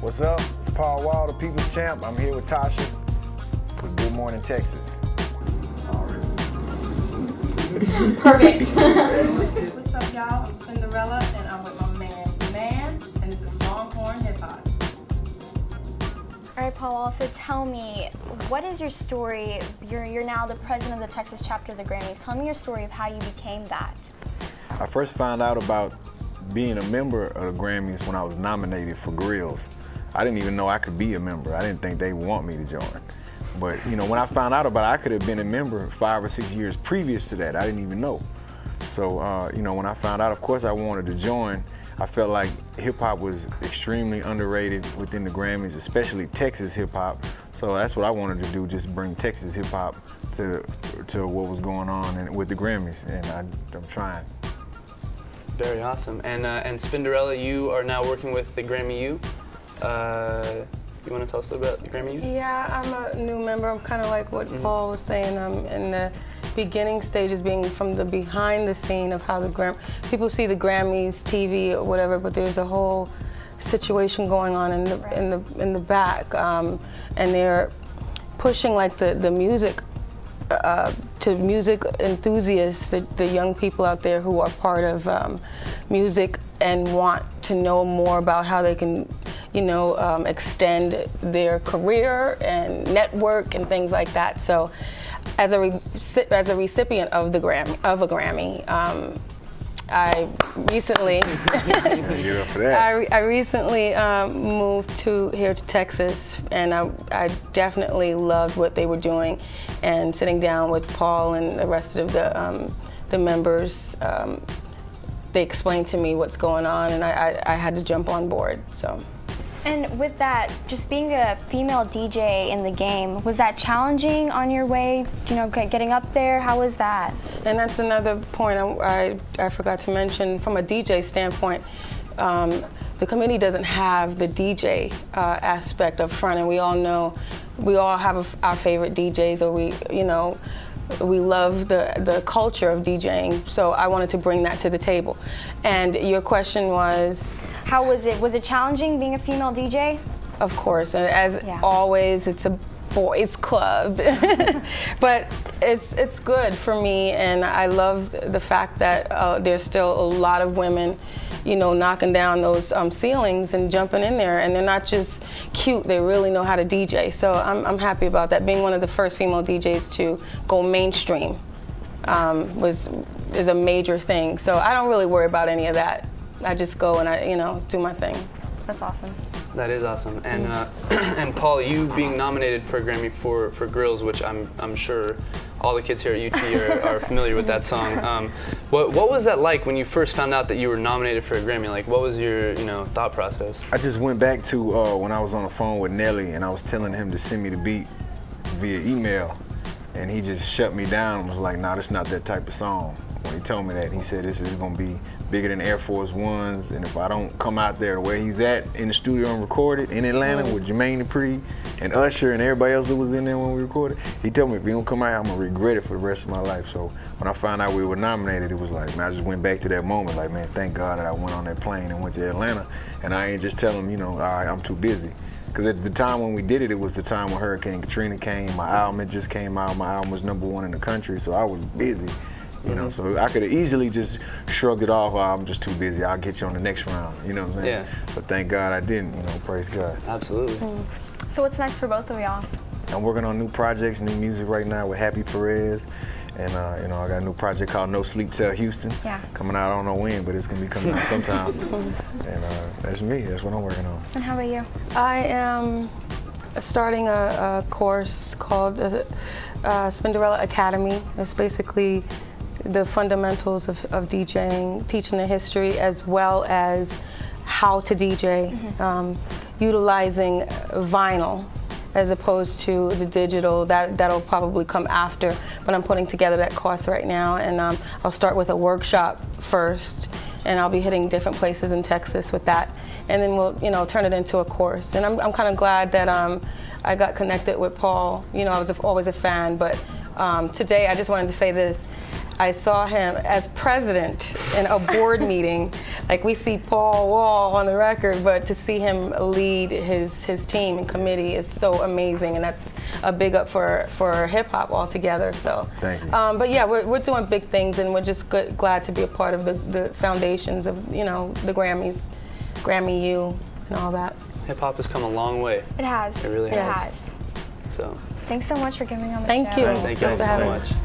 What's up? It's Paul Wall, the People's Champ. I'm here with Tasha with Good Morning Texas. Perfect. What's up, y'all? I'm Spinderella, and I'm with my man, and this is Longhorn Hip Hop. All right, Paul Wall, so tell me, what is your story? You're now the president of the Texas chapter of the Grammys. Tell me your story of how you became that. I first found out about being a member of the Grammys when I was nominated for Grillz. I didn't even know I could be a member. I didn't think they would want me to join. But you know, when I found out about it, I could have been a member 5 or 6 years previous to that. I didn't even know. So you know, when I found out, of course I wanted to join. I felt like hip-hop was extremely underrated within the Grammys, especially Texas hip-hop. So that's what I wanted to do, just bring Texas hip-hop to what was going on with the Grammys, and I'm trying. Very awesome. And Spinderella, you are now working with the Grammy U. You want to tell us a little bit about the Grammy U? Yeah, I'm a new member. I'm kind of like what Paul was saying. I'm in the beginning stages, being from the behind the scene of how people see the Grammys, TV, or whatever, but there's a whole situation going on in the back, and they're pushing like the music to music enthusiasts, the young people out there who are part of music and want to know more about how they can, you know, extend their career and network and things like that. So, as a recipient of a Grammy, I recently moved here to Texas, and I definitely loved what they were doing. And sitting down with Paul and the rest of the members, they explained to me what's going on, and I had to jump on board. So. And with that, just being a female DJ in the game, was that challenging on your way, you know, getting up there? How was that? And that's another point I forgot to mention. From a DJ standpoint, the committee doesn't have the DJ aspect up front, and we all know, we all have our favorite DJs, or we love the culture of DJing, so I wanted to bring that to the table. And your question was? How was it? Was it challenging being a female DJ? Of course, and as always, it's a boys' club. But it's good for me, and I love the fact that there's still a lot of women, you know, knocking down those ceilings and jumping in there, and they're not just cute, they really know how to DJ. So I'm happy about that. Being one of the first female DJs to go mainstream is a major thing. So I don't really worry about any of that. I just go and I do my thing. That's awesome. That is awesome. And and Paul, you being nominated for a Grammy for Grillz, which I'm sure all the kids here at UT are familiar with that song. What was that like when you first found out that you were nominated for a Grammy? Like, what was your thought process? I just went back to when I was on the phone with Nelly, and I was telling him to send me the beat via email, and he just shut me down and was like, "Nah, that's not that type of song." When he told me that, he said this is gonna be bigger than Air Force Ones, and if I don't come out there where he's at in the studio and record it in Atlanta with Jermaine Dupri and Usher and everybody else that was in there when we recorded, he told me if you don't come out here, I'm gonna regret it for the rest of my life. So when I found out we were nominated, it was like, man, I just went back to that moment, like, man, thank God that I went on that plane and went to Atlanta, and I ain't just tell him, all right, I'm too busy. Because at the time when we did it, it was the time when Hurricane Katrina came, my album had just came out, my album was #1 in the country, so I was busy. So I could have easily just shrugged it off, I'm just too busy, I'll get you on the next round, you know what I'm saying? Yeah. But thank God I didn't, praise God. Absolutely. So what's next for both of y'all? I'm working on new projects, new music right now with Happy Perez, and I got a new project called No Sleep Till Houston, coming out, I don't know when, but it's gonna be coming out sometime. And that's me, that's what I'm working on. And how about you? I am starting a course called Spinderella Academy. It's basically the fundamentals of DJing, teaching the history as well as how to DJ, utilizing vinyl as opposed to the digital. That'll probably come after, but I'm putting together that course right now, and I'll start with a workshop first, and I'll be hitting different places in Texas with that, and then we'll turn it into a course. And I'm kind of glad that I got connected with Paul. I was always a fan, but today I just wanted to say this. I saw him as president in a board meeting. Like, we see Paul Wall on the record, but to see him lead his team and committee is so amazing, and that's a big up for hip hop altogether. So, thank you. But yeah, we're doing big things, and we're just glad to be a part of the foundations of, you know, the Grammys, Grammy U, and all that. Hip hop has come a long way. It has. It really has. It has. So. Thanks so much for giving me on the show. Thank you. Thank you Thanks for so having much. us.